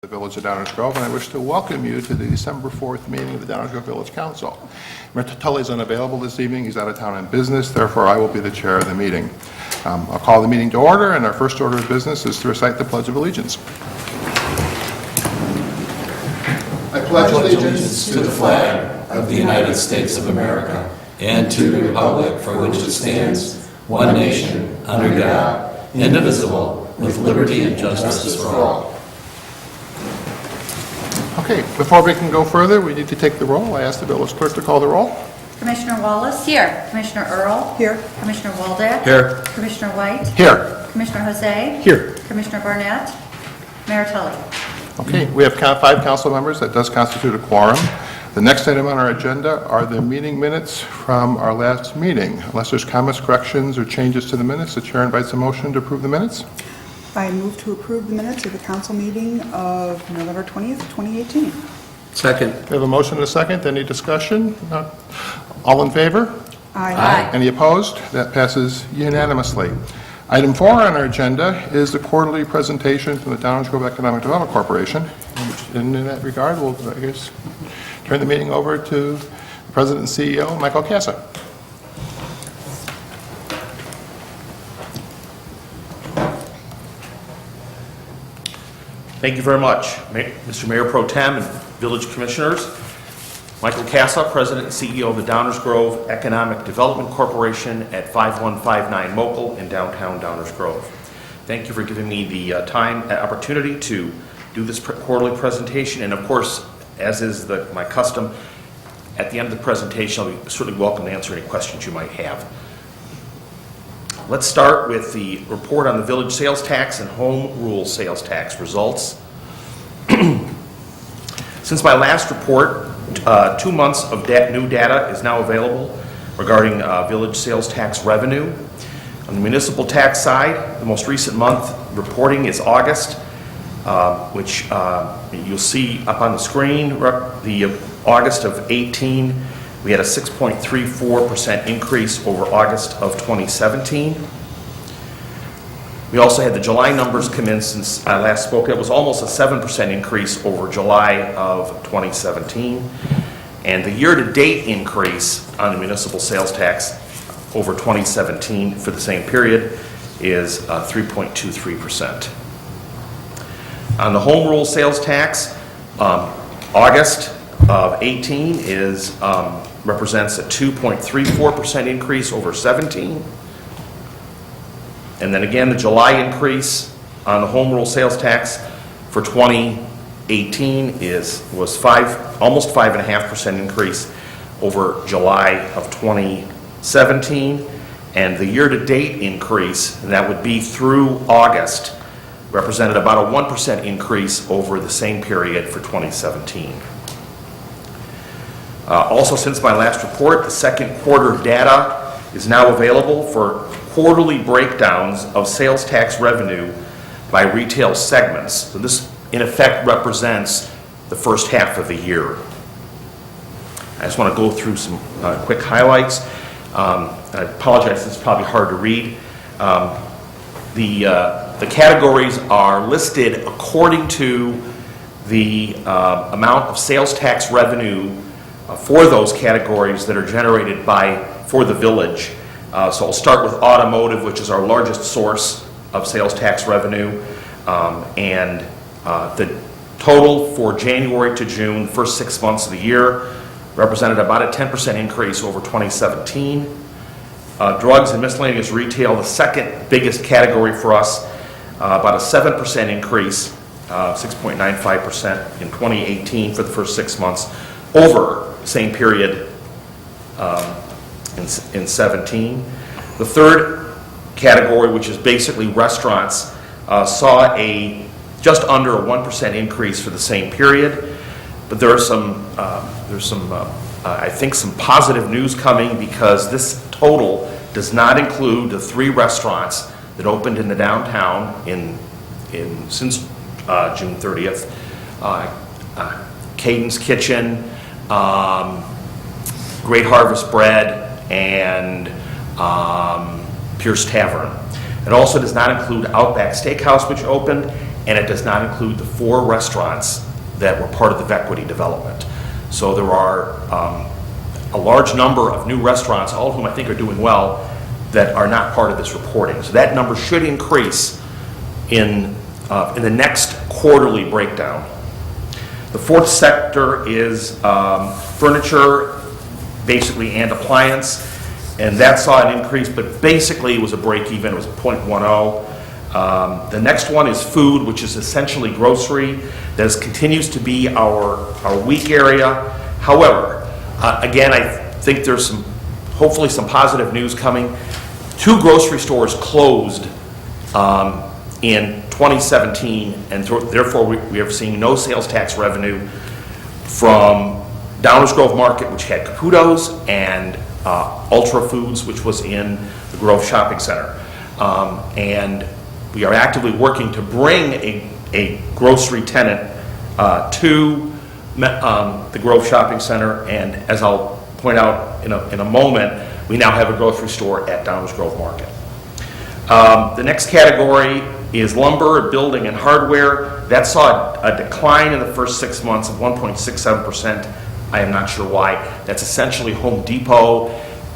The Village of Downers Grove, and I wish to welcome you to the December 4th meeting of the Downers Grove Village Council. Mr. Tully is unavailable this evening. He's out of town on business. Therefore, I will be the chair of the meeting. I'll call the meeting to order, and our first order of business is to recite the Pledge of Allegiance. I pledge allegiance to the flag of the United States of America and to the republic for which it stands, one nation, under God, indivisible, with liberty and justice for all. Okay, before we can go further, we need to take the roll. I ask the village clerk to call the roll. Commissioner Wallace? Here. Commissioner Earl? Here. Commissioner Waldeck? Here. Commissioner White? Here. Commissioner Jose? Here. Commissioner Barnett? Mayor Tully? Okay, we have 5 council members. That does constitute a quorum. The next item on our agenda are the meeting minutes from our last meeting. Unless there's comments, corrections, or changes to the minutes, the chair invites a motion to approve the minutes. I move to approve the minutes of the council meeting of November 20th, 2018. Second. We have a motion and a second. Any discussion? Not. All in favor? Aye. Any opposed? That passes unanimously. Item 4 on our agenda is the quarterly presentation from the Downers Grove Economic Development Corporation. And in that regard, we'll, I guess, turn the meeting over to the President and CEO, Michael Casa. Thank you very much, Mr. Mayor Pro Tem and Village Commissioners. Michael Casa, President and CEO of the Downers Grove Economic Development Corporation at 5159 Mokel in downtown Downers Grove. Thank you for giving me the time and opportunity to do this quarterly presentation, and of course, as is my custom, at the end of the presentation, I'll be certainly welcome to answer any questions you might have. Let's start with the report on the village sales tax and home rule sales tax results. Since my last report, 2 months of new data is now available regarding village sales tax revenue. On the municipal tax side, the most recent month reporting is August, which you'll see up on the screen. The August of 18, we had a 6.34% increase over August of 2017. We also had the July numbers come in since I last spoke. It was almost a 7% increase over July of 2017. And the year-to-date increase on the municipal sales tax over 2017 for the same period is 3.23%. On the home rule sales tax, August of 18 represents a 2.34% increase over 17. And then again, the July increase on the home rule sales tax for 2018 was almost 5.5% increase over July of 2017. And the year-to-date increase, and that would be through August, represented about a 1% increase over the same period for 2017. Also, since my last report, the second quarter data is now available for quarterly breakdowns of sales tax revenue by retail segments. So this, in effect, represents the first half of the year. I just want to go through some quick highlights. I apologize, this is probably hard to read. The categories are listed according to the amount of sales tax revenue for those categories that are generated for the village. So I'll start with automotive, which is our largest source of sales tax revenue. And the total for January to June, the first 6 months of the year, represented about a 10% increase over 2017. Drugs and miscellaneous retail, the second biggest category for us, about a 7% increase, 6.95% in 2018 for the first 6 months over the same period in 17. The third category, which is basically restaurants, saw just under a 1% increase for the same period. But there's I think some positive news coming, because this total does not include the 3 restaurants that opened in the downtown since June 30th. Caden's Kitchen, Great Harvest Bread, and Pierce Tavern. It also does not include Outback Steakhouse, which opened, and it does not include the 4 restaurants that were part of the Vequity development. So there are a large number of new restaurants, all of whom I think are doing well, that are not part of this reporting. So that number should increase in the next quarterly breakdown. The 4th sector is furniture, basically, and appliance, and that saw an increase, but basically it was a break even, it was a 0.10. The next one is food, which is essentially grocery. That continues to be our weak area. However, again, I think there's hopefully some positive news coming. 2 grocery stores closed in 2017, and therefore we are seeing no sales tax revenue from Downers Grove Market, which had Caputo's, and Ultra Foods, which was in the Grove Shopping Center. And we are actively working to bring a grocery tenant to the Grove Shopping Center, and as I'll point out in a moment, we now have a grocery store at Downers Grove Market. The next category is lumber, building, and hardware. That saw a decline in the first 6 months of 1.67%. I am not sure why. That's essentially Home Depot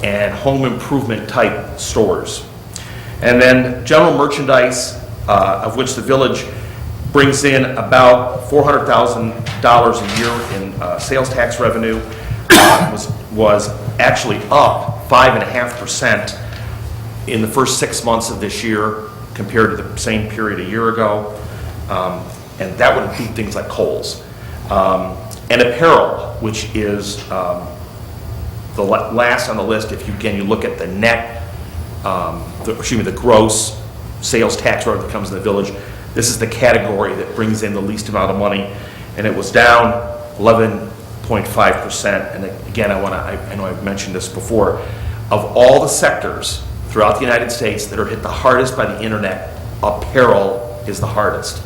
and home improvement type stores. And then general merchandise, of which the village brings in about $400,000 a year in sales tax revenue, was actually up 5.5% in the first 6 months of this year compared to the same period a year ago. And that would include things like Kohl's. And apparel, which is the last on the list, if you look at the net, the gross sales tax revenue that comes in the village, this is the category that brings in the least amount of money, and it was down 11.5%. And again, I know I've mentioned this before, of all the sectors throughout the United States that are hit the hardest by the internet, apparel is the hardest.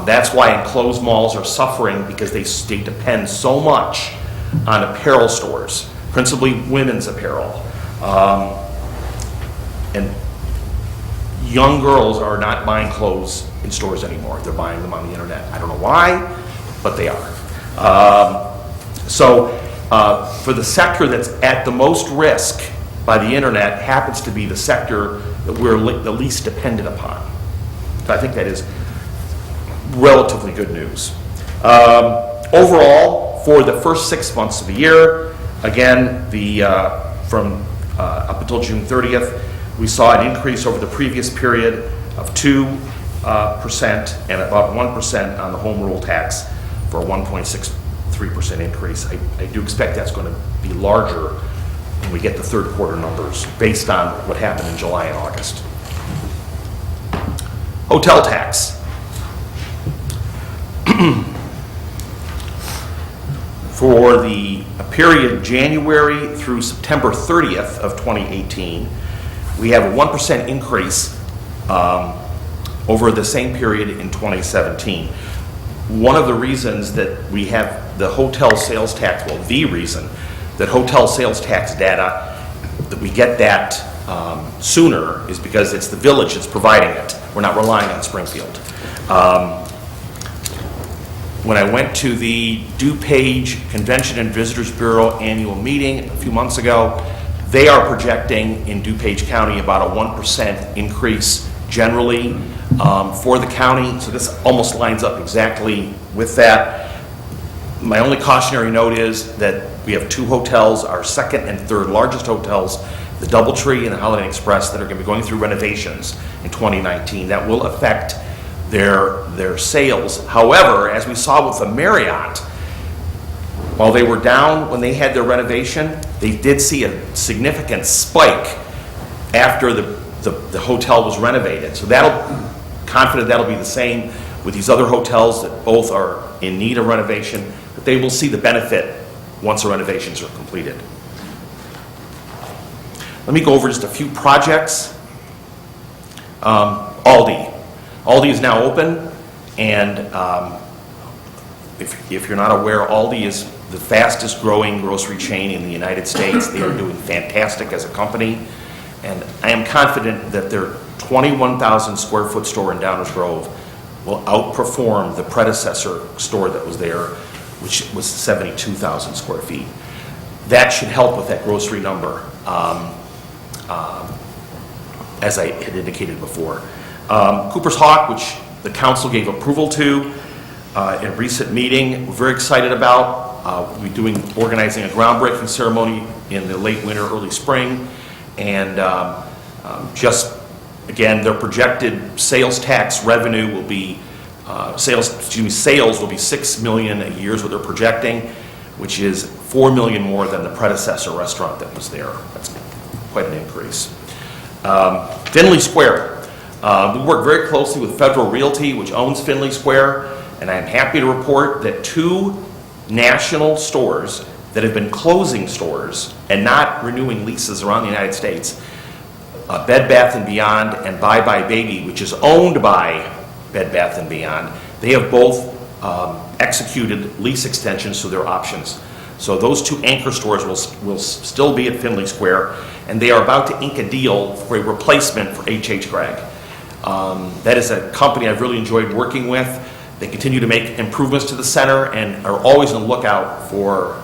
That's why enclosed malls are suffering, because they depend so much on apparel stores, principally women's apparel. And young girls are not buying clothes in stores anymore. They're buying them on the internet. I don't know why, but they are. So for the sector that's at the most risk by the internet happens to be the sector that we're the least dependent upon. So I think that is relatively good news. Overall, for the first 6 months of the year, again, from up until June 30th, we saw an increase over the previous period of 2% and about 1% on the home rule tax, for a 1.63% increase. I do expect that's going to be larger when we get the third quarter numbers based on what happened in July and August. Hotel tax. For the period January through September 30th of 2018, we have a 1% increase over the same period in 2017. One of the reasons that we have the hotel sales tax, well, the reason that hotel sales tax data, that we get that sooner, is because it's the village that's providing it. We're not relying on Springfield. When I went to the DuPage Convention and Visitors Bureau annual meeting a few months ago, they are projecting in DuPage County about a 1% increase generally for the county. So this almost lines up exactly with that. My only cautionary note is that we have 2 hotels, our second and third largest hotels, the DoubleTree and the Holiday Inn Express, that are going to be going through renovations in 2019. That will affect their sales. However, as we saw with the Marriott, while they were down when they had their renovation, they did see a significant spike after the hotel was renovated. So confident that'll be the same with these other hotels that both are in need of renovation, but they will see the benefit once the renovations are completed. Let me go over just a few projects. Aldi. Aldi is now open, and if you're not aware, Aldi is the fastest growing grocery chain in the United States. They are doing fantastic as a company, and I am confident that their 21,000 square foot store in Downers Grove will outperform the predecessor store that was there, which was 72,000 square feet. That should help with that grocery number, as I had indicated before. Cooper's Hawk, which the council gave approval to in a recent meeting, we're very excited about. We're organizing a groundbreaking ceremony in the late winter, early spring, and just again, their projected sales tax revenue will be sales will be $6 million a year is what they're projecting, which is $4 million more than the predecessor restaurant that was there. That's quite an increase. Finley Square. We work very closely with Federal Realty, which owns Finley Square, and I'm happy to report that 2 national stores that have been closing stores and not renewing leases around the United States, Bed Bath & Beyond and Bye Bye Baby, which is owned by Bed Bath & Beyond, they have both executed lease extensions to their options. So those 2 anchor stores will still be at Finley Square, and they are about to ink a deal for a replacement for H.H. Gregg. That is a company I've really enjoyed working with. They continue to make improvements to the center and are always on the lookout for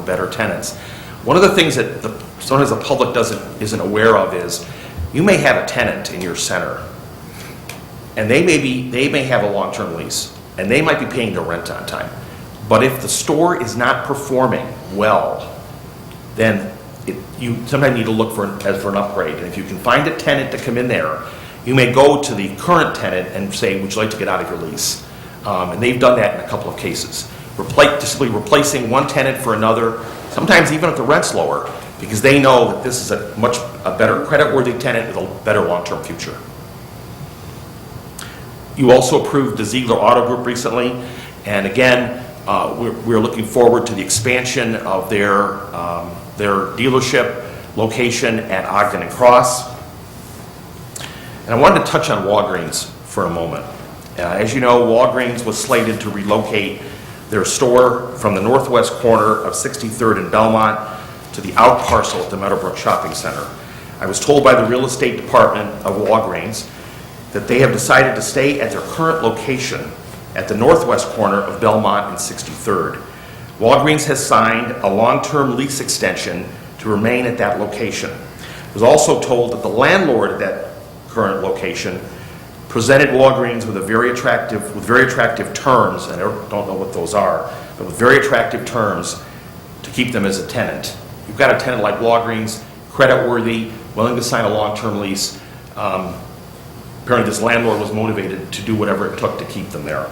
better tenants. One of the things that sometimes the public isn't aware of is you may have a tenant in your center, and they may have a long-term lease, and they might be paying their rent on time. But if the store is not performing well, then you sometimes need to look for an upgrade. And if you can find a tenant to come in there, you may go to the current tenant and say, would you like to get out of your lease? And they've done that in a couple of cases. Simply replacing one tenant for another, sometimes even if the rent's lower, because they know that this is a better creditworthy tenant with a better long-term future. You also approved the Ziegler Auto Group recently, and again, we're looking forward to the expansion of their dealership location at Ogden and Cross. And I wanted to touch on Walgreens for a moment. As you know, Walgreens was slated to relocate their store from the northwest corner of 63rd and Belmont to the out parcel at the Meadowbrook Shopping Center. I was told by the real estate department of Walgreens that they have decided to stay at their current location at the northwest corner of Belmont and 63rd. Walgreens has signed a long-term lease extension to remain at that location. I was also told that the landlord at that current location presented Walgreens with very attractive terms, and I don't know what those are, but with very attractive terms to keep them as a tenant. You've got a tenant like Walgreens, creditworthy, willing to sign a long-term lease. Apparently this landlord was motivated to do whatever it took to keep them there.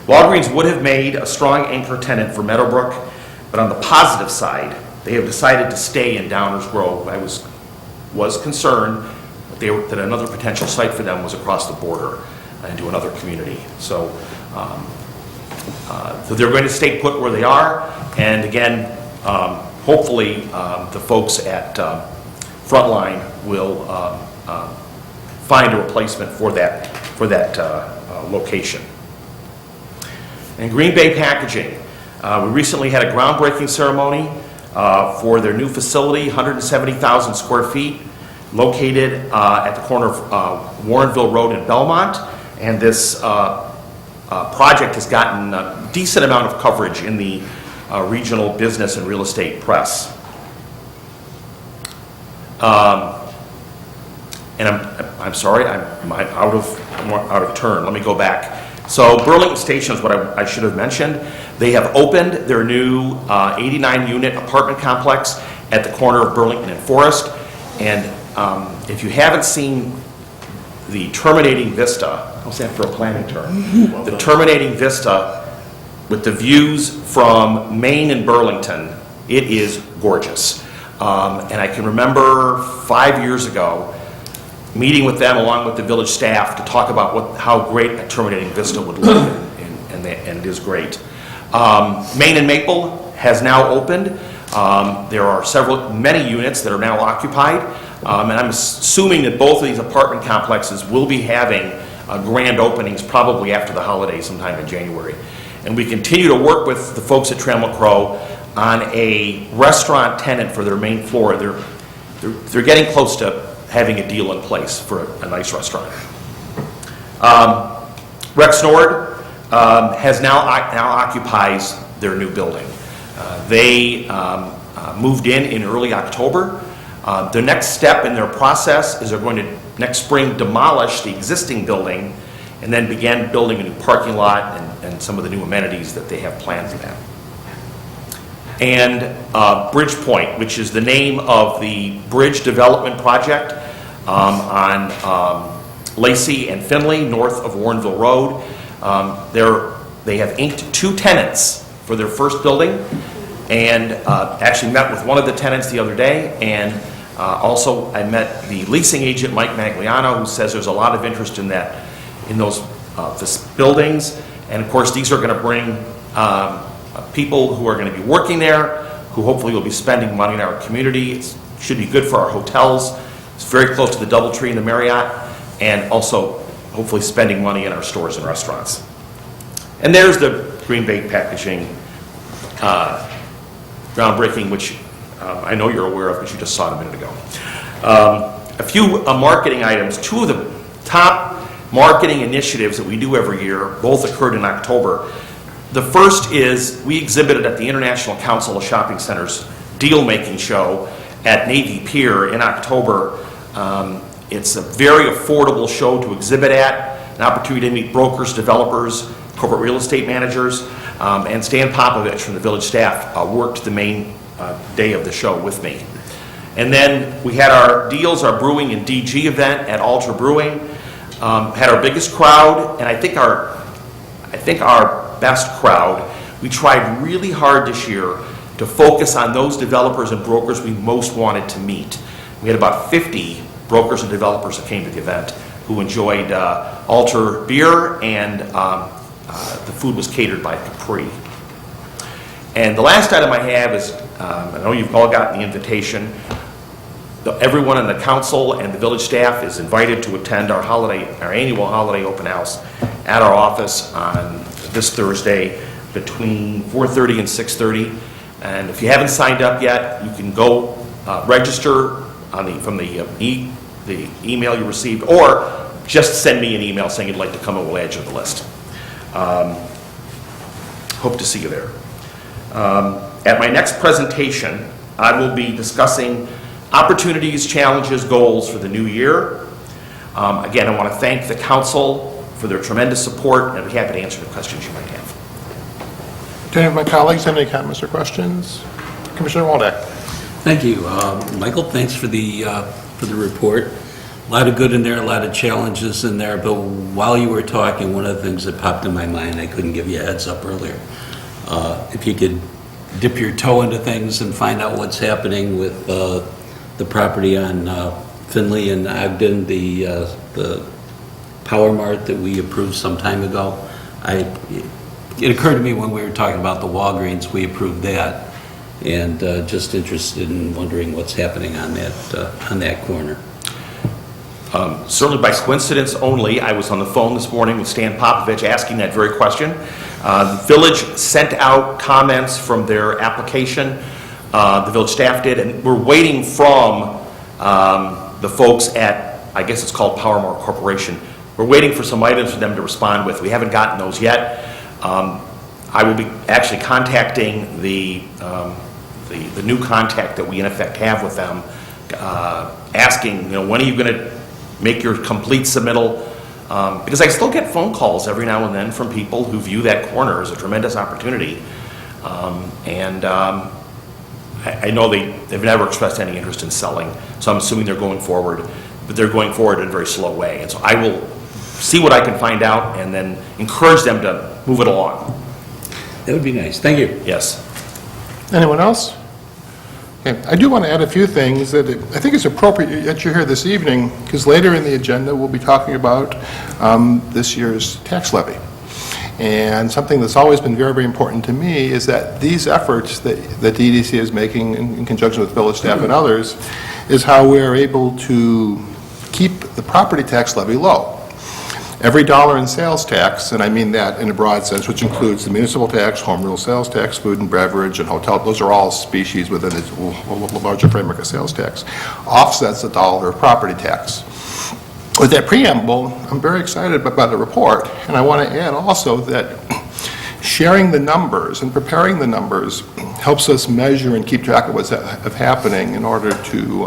Walgreens would have made a strong anchor tenant for Meadowbrook, but on the positive side, they have decided to stay in Downers Grove. I was concerned that another potential site for them was across the border into another community. So they're going to stay put where they are, and again, hopefully the folks at Frontline will find a replacement for that location. And Green Bay Packaging, we recently had a groundbreaking ceremony for their new facility, 170,000 square feet, located at the corner of Warrenville Road in Belmont. And this project has gotten a decent amount of coverage in the regional business and real estate press. And I'm sorry, I'm out of turn. Let me go back. So Burlington Station is what I should have mentioned. They have opened their new 89-unit apartment complex at the corner of Burlington and Forest. And if you haven't seen the terminating vista, how's that for a planning term? The terminating vista with the views from Maine and Burlington, it is gorgeous. And I can remember 5 years ago meeting with them along with the village staff to talk about how great a terminating vista would look, and it is great. Main and Maple has now opened. There are many units that are now occupied, and I'm assuming that both of these apartment complexes will be having grand openings probably after the holidays sometime in January. And we continue to work with the folks at Trammell Crow on a restaurant tenant for their main floor. They're getting close to having a deal in place for a nice restaurant. Rex Nord has now occupies their new building. They moved in early October. The next step in their process is they're going to next spring demolish the existing building and then begin building a new parking lot and some of the new amenities that they have planned for that. And Bridgepoint, which is the name of the bridge development project on Lacey and Finley, north of Warrenville Road. They have inked 2 tenants for their first building, and actually met with one of the tenants the other day, and also I met the leasing agent, Mike Magliano, who says there's a lot of interest in those buildings, and of course these are going to bring people who are going to be working there, who hopefully will be spending money in our community. It should be good for our hotels. It's very close to the DoubleTree and the Marriott, and also hopefully spending money in our stores and restaurants. And there's the Green Bay Packaging groundbreaking, which I know you're aware of because you just saw it a minute ago. A few marketing items. 2 of the top marketing initiatives that we do every year both occurred in October. The first is we exhibited at the International Council of Shopping Centers deal-making show at Navy Pier in October. It's a very affordable show to exhibit at, an opportunity to meet brokers, developers, corporate real estate managers, and Stan Popovich from the village staff worked the main day of the show with me. And then we had our brewing and DG event at Alter Brewing, had our biggest crowd, and I think our best crowd. We tried really hard this year to focus on those developers and brokers we most wanted to meet. We had about 50 brokers and developers that came to the event who enjoyed Alter beer, and the food was catered by Capri. And the last item I have is, I know you've all gotten the invitation. Everyone in the council and the village staff is invited to attend our annual holiday open house at our office on this Thursday between 4:30 and 6:30. And if you haven't signed up yet, you can go register from the email you received, or just send me an email saying you'd like to come and we'll add you to the list. Hope to see you there. At my next presentation, I will be discussing opportunities, challenges, goals for the new year. Again, I want to thank the council for their tremendous support, and I'd be happy to answer the questions you might have. Do any of my colleagues have any comments or questions? Commissioner Waldeck. Thank you. Michael, thanks for the report. A lot of good in there, a lot of challenges in there, but while you were talking, one of the things that popped in my mind, I couldn't give you a heads up earlier. If you could dip your toe into things and find out what's happening with the property on Finley and Ogden, the Power Mart that we approved some time ago. It occurred to me when we were talking about the Walgreens, we approved that, and just interested in wondering what's happening on that corner. Certainly by coincidence only, I was on the phone this morning with Stan Popovich asking that very question. The village sent out comments from their application. The village staff did, and we're waiting from the folks at, I guess it's called Power Mart Corporation. We're waiting for some items for them to respond with. We haven't gotten those yet. I will be actually contacting the new contact that we in effect have with them, asking, when are you going to make your complete submittal? Because I still get phone calls every now and then from people who view that corner as a tremendous opportunity. I know they've never expressed any interest in selling, so I'm assuming they're going forward, but they're going forward in a very slow way. And so I will see what I can find out and then encourage them to move it along. That would be nice. Thank you. Yes. Anyone else? Okay. I do want to add a few things that I think it's appropriate that you're here this evening, because later in the agenda we'll be talking about this year's tax levy. And something that's always been very, very important to me is that these efforts that the DDC is making in conjunction with village staff and others is how we're able to keep the property tax levy low. Every dollar in sales tax, and I mean that in a broad sense, which includes the municipal tax, home rule sales tax, food and beverage, and hotel, those are all species within the larger framework of sales tax, offsets a dollar of property tax. with that preamble, I'm very excited about the report, and I want to add also that sharing the numbers and preparing the numbers helps us measure and keep track of what's happening in order to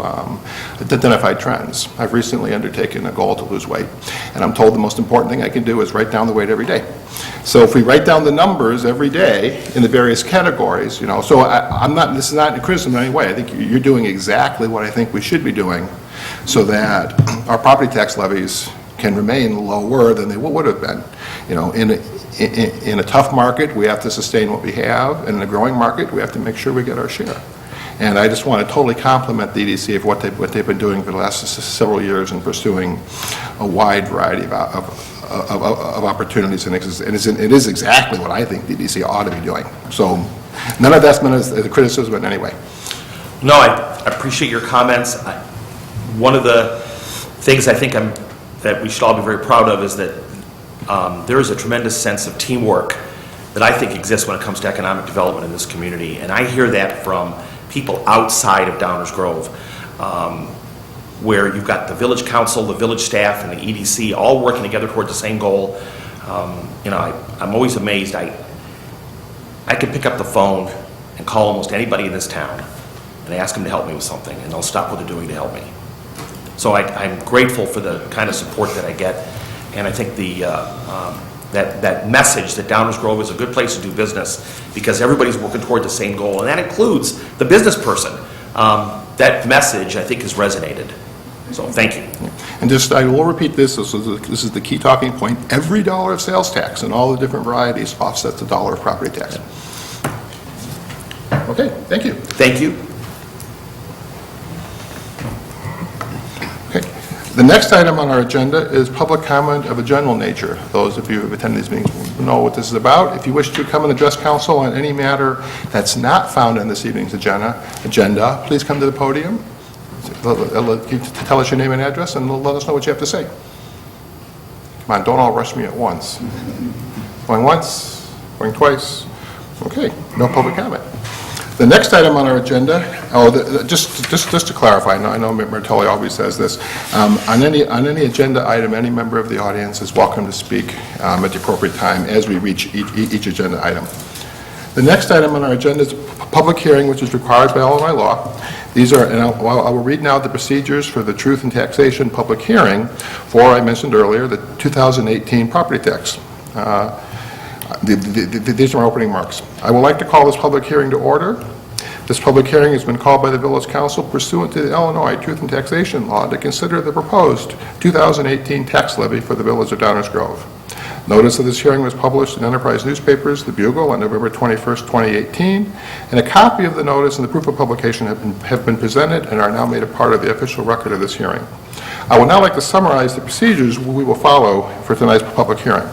identify trends. I've recently undertaken a goal to lose weight, and I'm told the most important thing I can do is write down the weight every day. So if we write down the numbers every day in the various categories, so I'm not, this is not a criticism in any way. I think you're doing exactly what I think we should be doing so that our property tax levies can remain lower than they would have been. In a tough market, we have to sustain what we have, and in a growing market, we have to make sure we get our share. And I just want to totally compliment the EDC of what they've been doing for the last several years in pursuing a wide variety of opportunities, and it is exactly what I think the EDC ought to be doing. So none of that's meant as a criticism in any way. No, I appreciate your comments. One of the things I think that we should all be very proud of is that there is a tremendous sense of teamwork that I think exists when it comes to economic development in this community. And I hear that from people outside of Downers Grove, where you've got the village council, the village staff, and the EDC all working together toward the same goal. I'm always amazed. I can pick up the phone and call almost anybody in this town and ask them to help me with something, and they'll stop what they're doing to help me. So I'm grateful for the kind of support that I get, and I think that message that Downers Grove is a good place to do business because everybody's working toward the same goal, and that includes the business person. That message, I think, has resonated. So thank you. And I will repeat this is the key talking point. Every dollar of sales tax in all the different varieties offsets a dollar of property tax. Okay, thank you. Thank you. Okay. The next item on our agenda is public comment of a general nature. Those of you who have attended these meetings will know what this is about. If you wish to come and address council on any matter that's not found in this evening's agenda, please come to the podium. Tell us your name and address, and let us know what you have to say. Come on, don't all rush me at once. Going once, going twice. Okay, no public comment. The next item on our agenda, just to clarify, I know Martelli always says this, on any agenda item, any member of the audience is welcome to speak at the appropriate time as we reach each agenda item. The next item on our agenda is a public hearing, which is required by Illinois law. These are, and I will read now the procedures for the Truth in Taxation public hearing for, I mentioned earlier, the 2018 property tax. These are my opening remarks. I would like to call this public hearing to order. This public hearing has been called by the Village Council pursuant to the Illinois Truth in Taxation law to consider the proposed 2018 tax levy for the Village of Downers Grove. Notice of this hearing was published in Enterprise newspapers, the Bugle, on November 21st, 2018, and a copy of the notice and the proof of publication have been presented and are now made a part of the official record of this hearing. I would now like to summarize the procedures we will follow for tonight's public hearing.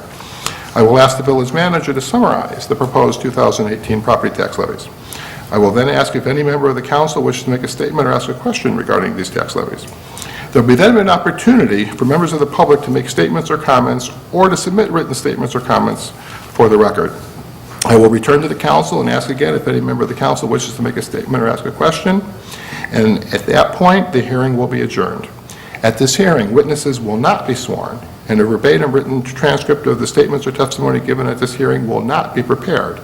I will ask the village manager to summarize the proposed 2018 property tax levies. I will then ask if any member of the council wishes to make a statement or ask a question regarding these tax levies. There will be then an opportunity for members of the public to make statements or comments or to submit written statements or comments for the record. I will return to the council and ask again if any member of the council wishes to make a statement or ask a question, and at that point, the hearing will be adjourned. At this hearing, witnesses will not be sworn, and a verbatim written transcript of the statements or testimony given at this hearing will not be prepared.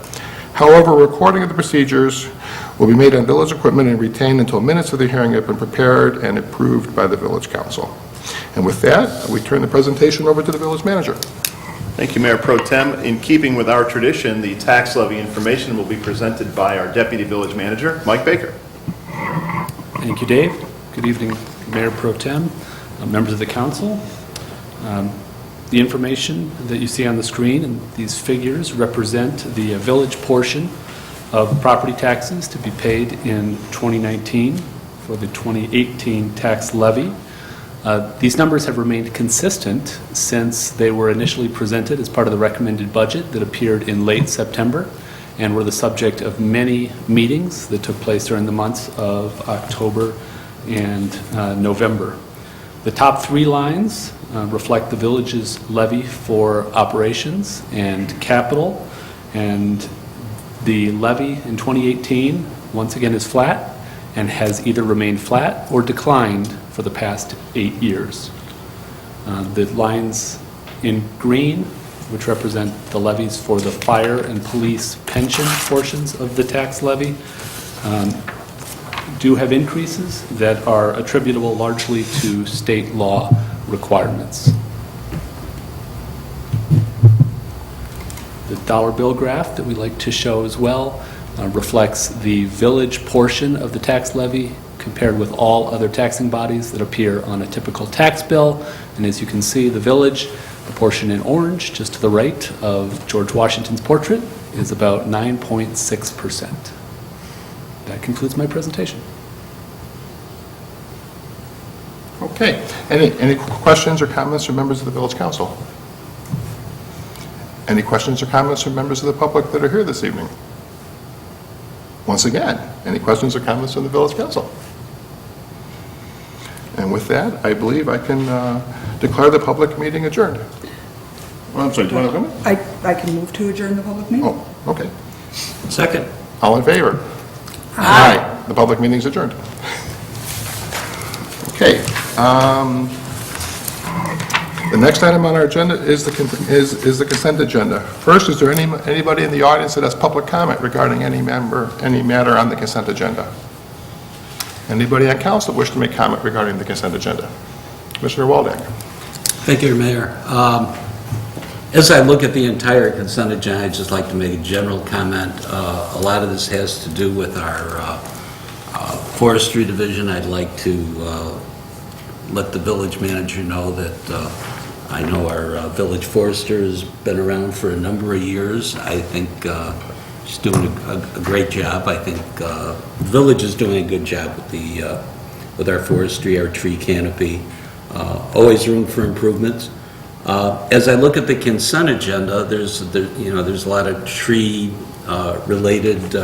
However, a recording of the procedures will be made on village equipment and retained until minutes of the hearing have been prepared and approved by the village council. And with that, we turn the presentation over to the village manager. Thank you, Mayor Pro Tem. In keeping with our tradition, the tax levy information will be presented by our Deputy Village Manager, Mike Baker. Thank you, Dave. Good evening, Mayor Pro Tem, members of the council. The information that you see on the screen and these figures represent the village portion of property taxes to be paid in 2019 for the 2018 tax levy. These numbers have remained consistent since they were initially presented as part of the recommended budget that appeared in late September and were the subject of many meetings that took place during the months of October and November. The top three lines reflect the village's levy for operations and capital, and the levy in 2018 once again is flat and has either remained flat or declined for the past 8 years. The lines in green, which represent the levies for the fire and police pension portions of the tax levy, do have increases that are attributable largely to state law requirements. The dollar bill graph that we like to show as well reflects the village portion of the tax levy compared with all other taxing bodies that appear on a typical tax bill. And as you can see, the village, the portion in orange, just to the right of George Washington's portrait, is about 9.6%. That concludes my presentation. Okay. Any questions or comments from members of the village council? Any questions or comments from members of the public that are here this evening? Once again, any questions or comments from the village council? And with that, I believe I can declare the public meeting adjourned. Well, I'm sorry, do you want to comment? I can move to adjourn the public meeting? Oh, okay. Second. All in favor? Aye. The public meeting is adjourned. Okay. The next item on our agenda is the consent agenda. First, is there anybody in the audience that has public comment regarding any matter on the consent agenda? Anybody on council wish to make comment regarding the consent agenda? Commissioner Waldeck. Thank you, Mayor. As I look at the entire consent agenda, I'd just like to make a general comment. A lot of this has to do with our forestry division. I'd like to let the village manager know that I know our village forester has been around for a number of years. I think she's doing a great job. I think the village is doing a good job with our forestry, our tree canopy. Always room for improvements. As I look at the consent agenda, there's a lot of tree related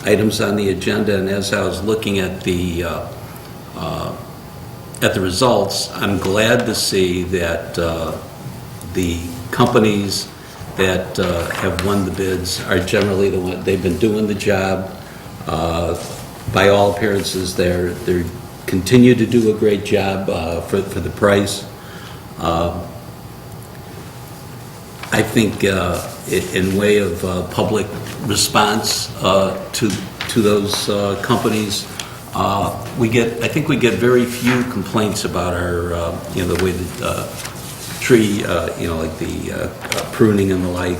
items on the agenda, and as I was looking at the results, I'm glad to see that the companies that have won the bids are generally the ones, they've been doing the job. By all appearances, they continue to do a great job for the price. I think in way of public response to those companies, I think we get very few complaints about our, the way the tree, like the pruning and the like.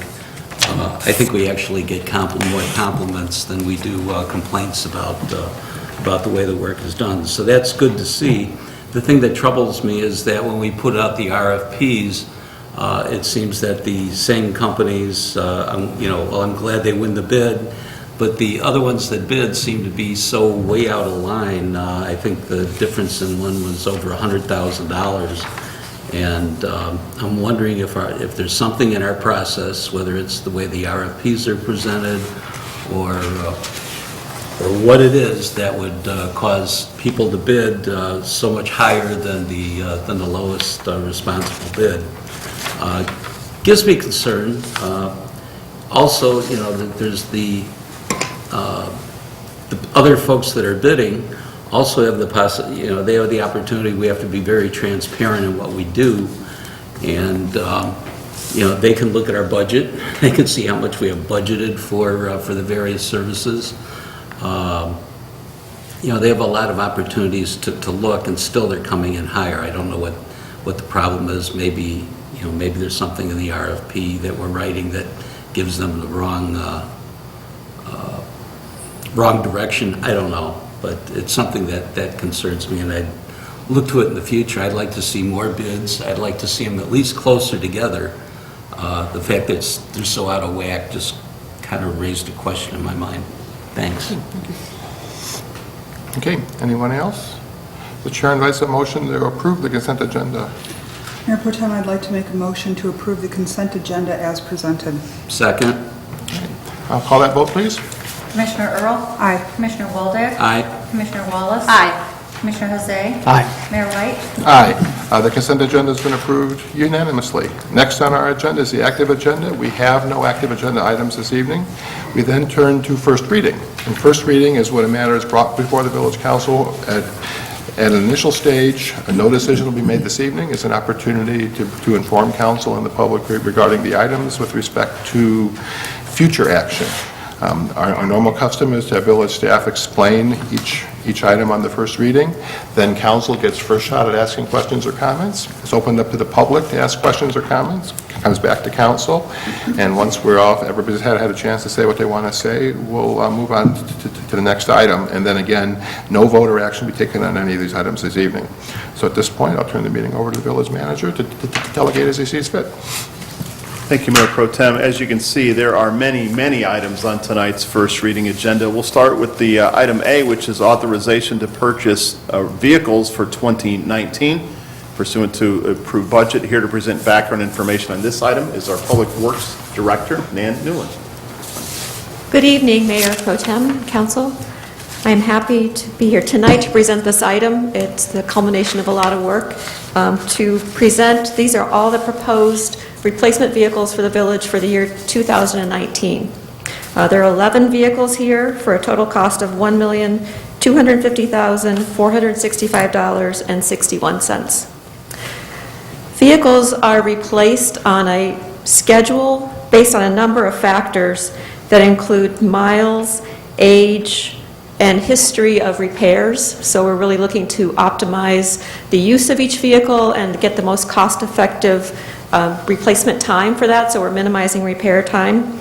I think we actually get more compliments than we do complaints about the way the work is done. So that's good to see. The thing that troubles me is that when we put out the RFPs, it seems that the same companies, I'm glad they win the bid, but the other ones that bid seem to be so way out of line. I think the difference in one was over $100,000. And I'm wondering if there's something in our process, whether it's the way the RFPs are presented or what it is that would cause people to bid so much higher than the lowest responsible bid. Gives me concern. Also, that there's the other folks that are bidding also have the they have the opportunity. We have to be very transparent in what we do, and they can look at our budget. They can see how much we have budgeted for the various services. They have a lot of opportunities to look, and still they're coming in higher. I don't know what the problem is. Maybe maybe there's something in the RFP that we're writing that gives them the wrong direction. I don't know, but it's something that concerns me, and I'd look to it in the future. I'd like to see more bids. I'd like to see them at least closer together. The fact that they're so out of whack just kind of raised a question in my mind. Thanks. Okay, anyone else? The chair invites a motion to approve the consent agenda. Mayor Pro Tem, I'd like to make a motion to approve the consent agenda as presented. Second. I'll call that vote, please. Commissioner Earl? Aye. Commissioner Waldeck? Aye. Commissioner Wallace? Aye. Commissioner Jose? Aye. Mayor White? Aye. The consent agenda has been approved unanimously. Next on our agenda is the active agenda. We have no active agenda items this evening. We then turn to first reading. And first reading is when a matter is brought before the village council At an initial stage, no decision will be made this evening. It's an opportunity to inform council and the public regarding the items with respect to future action. Our normal custom is to have village staff explain each item on the first reading. Then council gets first shot at asking questions or comments. It's opened up to the public to ask questions or comments. It comes back to council. And once we're off, everybody's had a chance to say what they want to say, we'll move on to the next item. And then again, no vote or action will be taken on any of these items this evening. So at this point, I'll turn the meeting over to the village manager to delegate as he sees fit. Thank you, Mayor Pro Tem. As you can see, there are many, many items on tonight's first reading agenda. We'll start with the item A, which is authorization to purchase vehicles for 2019 pursuant to approved budget. Here to present background information on this item is our Public Works Director, Nan Newland. Good evening, Mayor Pro Tem, Council. I am happy to be here tonight to present this item. It's the culmination of a lot of work to present. These are all the proposed replacement vehicles for the village for the year 2019. There are 11 vehicles here for a total cost of $1,250,465.61. Vehicles are replaced on a schedule based on a number of factors that include miles, age, and history of repairs. So we're really looking to optimize the use of each vehicle and get the most cost-effective replacement time for that, so we're minimizing repair time.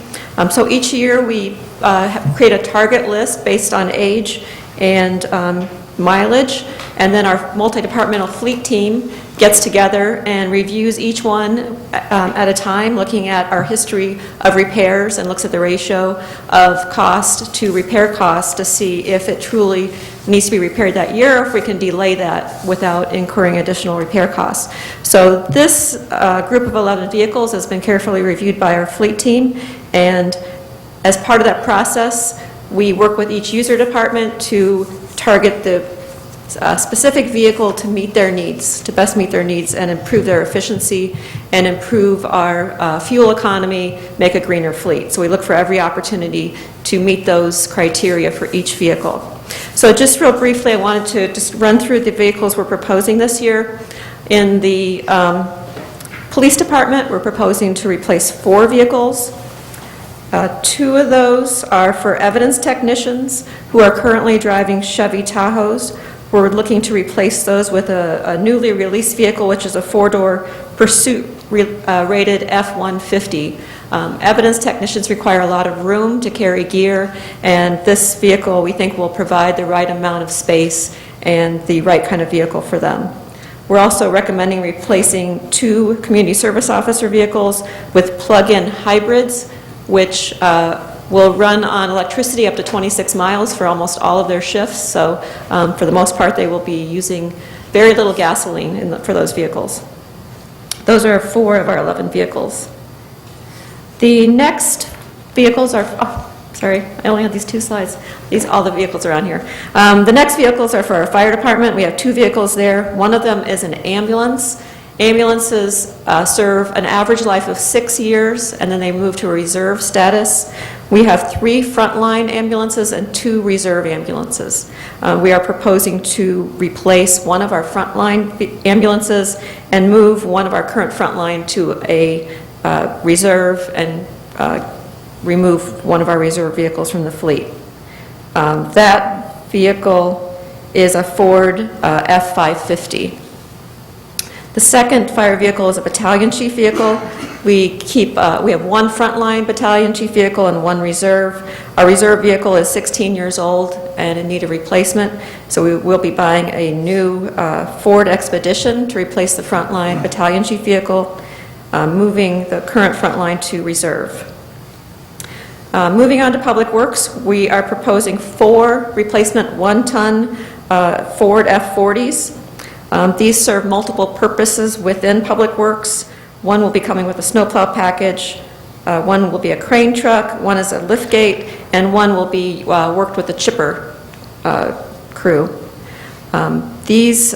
So each year we create a target list based on age and mileage, and then our multi-departmental fleet team gets together and reviews each one at a time, looking at our history of repairs and looks at the ratio of cost to repair cost to see if it truly needs to be repaired that year or if we can delay that without incurring additional repair costs. So this group of 11 vehicles has been carefully reviewed by our fleet team, and as part of that process, we work with each user department to target the specific vehicle to meet their needs, to best meet their needs and improve their efficiency and improve our fuel economy, make a greener fleet. So we look for every opportunity to meet those criteria for each vehicle. So just real briefly, I wanted to just run through the vehicles we're proposing this year. In the police department, we're proposing to replace 4 vehicles. 2 of those are for evidence technicians who are currently driving Chevy Tahoes. We're looking to replace those with a newly released vehicle, which is a 4-door Pursuit rated F-150. Evidence technicians require a lot of room to carry gear, and this vehicle we think will provide the right amount of space and the right kind of vehicle for them. We're also recommending replacing 2 community service officer vehicles with plug-in hybrids, which will run on electricity up to 26 miles for almost all of their shifts. So for the most part, they will be using very little gasoline for those vehicles. Those are 4 of our 11 vehicles. The next vehicles are, sorry, I only have these 2 slides. All the vehicles are on here. The next vehicles are for our fire department. We have 2 vehicles there. One of them is an ambulance. Ambulances serve an average life of 6 years, and then they move to a reserve status. We have 3 frontline ambulances and 2 reserve ambulances. We are proposing to replace one of our frontline ambulances and move one of our current frontline to a reserve and remove one of our reserve vehicles from the fleet. That vehicle is a Ford F-550. The second fire vehicle is a battalion chief vehicle. We have 1 frontline battalion chief vehicle and 1 reserve. Our reserve vehicle is 16 years old and in need of replacement, so we will be buying a new Ford Expedition to replace the frontline battalion chief vehicle, moving the current frontline to reserve. Moving on to Public Works, we are proposing 4 replacement 1-ton Ford F-40s. These serve multiple purposes within Public Works. One will be coming with a snowplow package, one will be a crane truck, one is a lift gate, and one will be worked with the chipper crew. These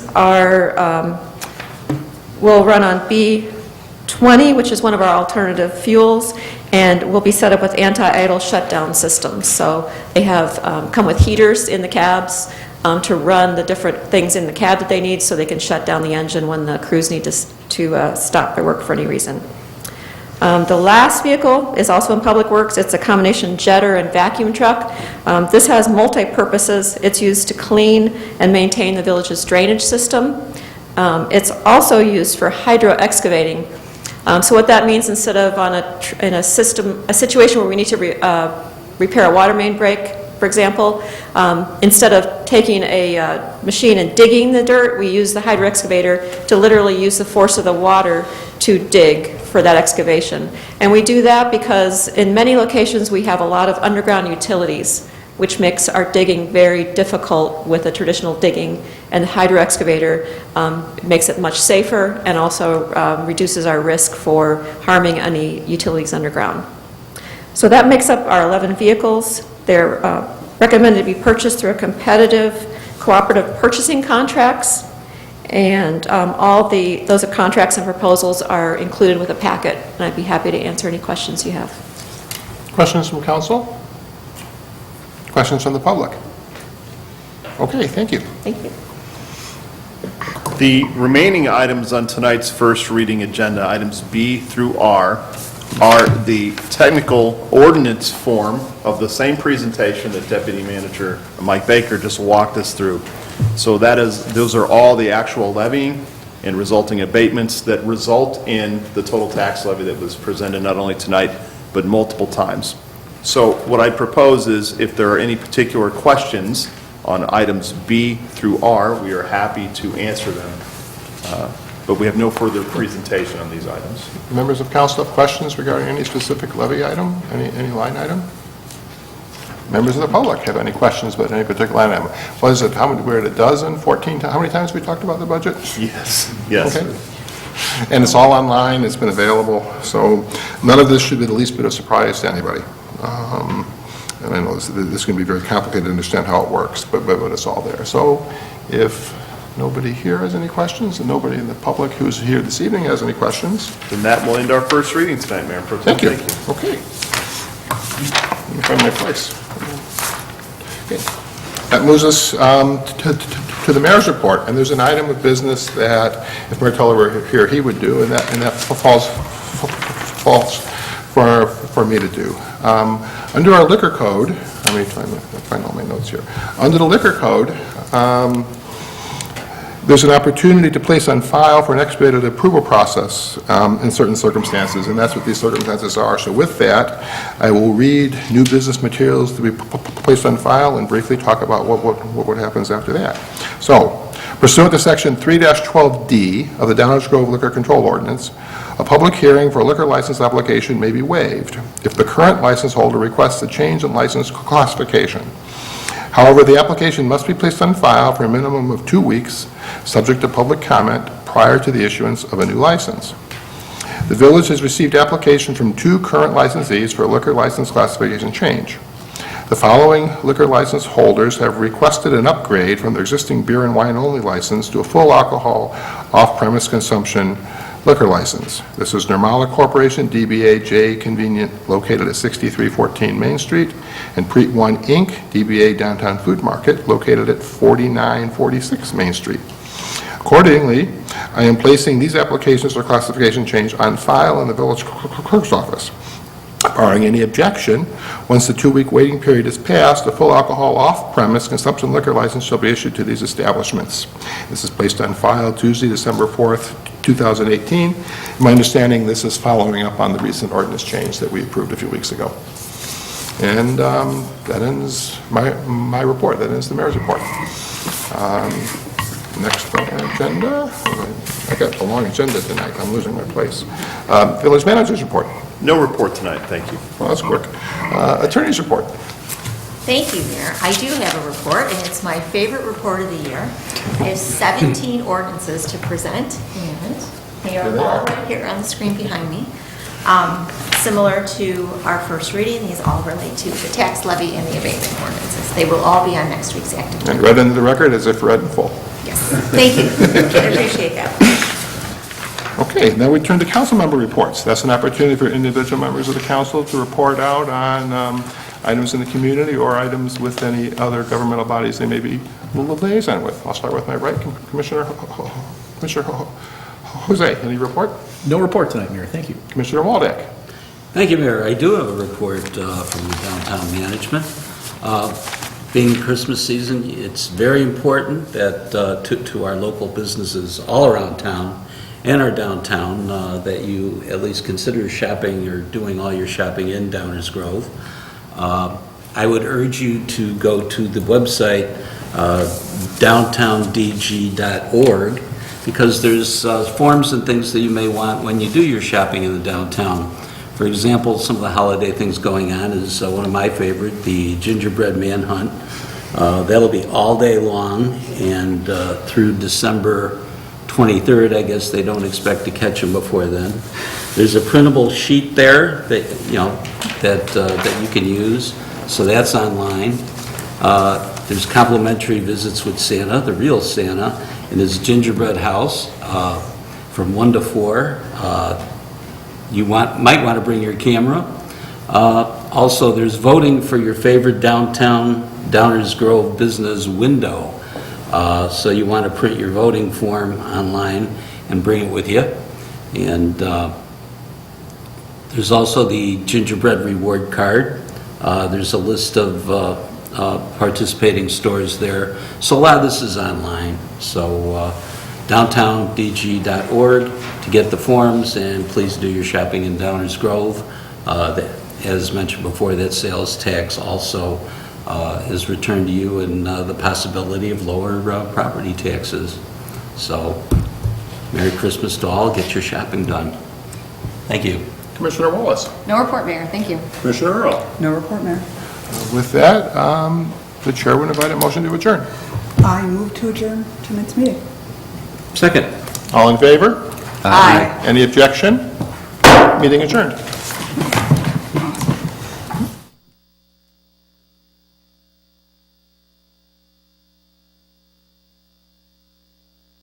will run on B20, which is one of our alternative fuels, and will be set up with anti-idle shutdown systems. So they have come with heaters in the cabs, to run the different things in the cab that they need so they can shut down the engine when the crews need to stop their work for any reason. The last vehicle is also in Public Works. It's a combination jetter and vacuum truck. This has multi-purposes. It's used to clean and maintain the village's drainage system. It's also used for hydro excavating. So what that means, instead of in a situation where we need to repair a water main break, for example, instead of taking a machine and digging the dirt, we use the hydro excavator to literally use the force of the water to dig for that excavation. And we do that because in many locations we have a lot of underground utilities, which makes our digging very difficult with a traditional digging, and the hydro excavator makes it much safer and also reduces our risk for harming any utilities underground. So that makes up our 11 vehicles. They're recommended to be purchased through a competitive cooperative purchasing contracts, and those contracts and proposals are included with a packet, and I'd be happy to answer any questions you have. Questions from council? Questions from the public? Okay, thank you. Thank you. The remaining items on tonight's first reading agenda, items B through R, are the technical ordinance form of the same presentation that Deputy Manager Mike Baker just walked us through. So those are all the actual levying and resulting abatements that result in the total tax levy that was presented not only tonight, but multiple times. So what I propose is, if there are any particular questions on items B through R, we are happy to answer them. But we have no further presentation on these items. Members of council have questions regarding any specific levy item, any line item? Members of the public have any questions about any particular line item? Was it, we're at a dozen, 14, how many times have we talked about the budget? Yes, yes. Okay. And it's all online, it's been available, so none of this should be the least bit of surprise to anybody. And I know this is going to be very complicated to understand how it works, but it's all there. So if nobody here has any questions, and nobody in the public who's here this evening has any questions. Then that will end our first reading tonight, Mayor Pro Tem. Thank you. Okay. Let me find my place. Okay. That moves us to the mayor's report, and there's an item of business that, if Mayor Tuller were here, he would do, and that falls for me to do. Under our liquor code, let me find all my notes here. Under the liquor code, there's an opportunity to place on file for an expedited approval process in certain circumstances, and that's what these circumstances are. So with that, I will read new business materials to be placed on file and briefly talk about what happens after that. So, pursuant to Section 3-12D of the Downers Grove Liquor Control Ordinance, a public hearing for a liquor license application may be waived if the current license holder requests a change in license classification. However, the application must be placed on file for a minimum of 2 weeks, subject to public comment prior to the issuance of a new license. The village has received applications from 2 current licensees for a liquor license classification change. The following liquor license holders have requested an upgrade from their existing beer and wine only license to a full alcohol off-premise consumption liquor license. This is Nirmala Corporation, DBA J Convenient, located at 6314 Main Street, and Preet One Inc., DBA Downtown Food Market, located at 4946 Main Street. Accordingly, I am placing these applications for classification change on file in the village clerk's office. Barring any objection, once the 2-week waiting period is passed, a full alcohol off-premise consumption liquor license shall be issued to these establishments. This is placed on file Tuesday, December 4th, 2018. My understanding, this is following up on the recent ordinance change that we approved a few weeks ago. And that ends my report. That ends the mayor's report. Next on our agenda, I got a long agenda tonight. I'm losing my place. Village manager's report. No report tonight, thank you. Well, that's quick. Attorney's report. Thank you, Mayor. I do have a report, and it's my favorite report of the year. I have 17 ordinances to present, and they are all right here on the screen behind me. Similar to our first reading, these all relate to the tax levy and the abatement ordinances. They will all be on next week's active. And read into the record as if read in full. Yes, thank you. I appreciate that. Okay, now we turn to council member reports. That's an opportunity for individual members of the council to report out on items in the community, or items with any other governmental bodies they may be a liaison with. I'll start with my right, Commissioner Jose. Any report? No report tonight, Mayor. Thank you. Commissioner Waldeck. Thank you, Mayor. I do have a report from downtown management. Being Christmas season, it's very important that to our local businesses all around town and our downtown that you at least consider shopping or doing all your shopping in Downers Grove. I would urge you to go to the website downtowndg.org because there's forms and things that you may want when you do your shopping in the downtown. For example, some of the holiday things going on is one of my favorite, the gingerbread manhunt. That'll be all day long and through December 23rd. I guess they don't expect to catch them before then. There's a printable sheet there that that you can use, so that's online. There's complimentary visits with Santa, the real Santa, in his gingerbread house from 1 to 4. You might want to bring your camera. Also, there's voting for your favorite downtown Downers Grove business window. So you want to print your voting form online and bring it with you. And there's also the gingerbread reward card. There's a list of participating stores there. So a lot of this is online. So downtowndg.org to get the forms, and please do your shopping in Downers Grove. As mentioned before, that sales tax also is returned to you, and the possibility of lower property taxes. So, Merry Christmas to all. Get your shopping done. Thank you. Commissioner Wallace. No report, Mayor. Thank you. Commissioner Earl. No report, Mayor. With that, the chair would invite a motion to adjourn. I move to adjourn tonight's meeting. Second. All in favor? Aye. Any objection? Meeting adjourned.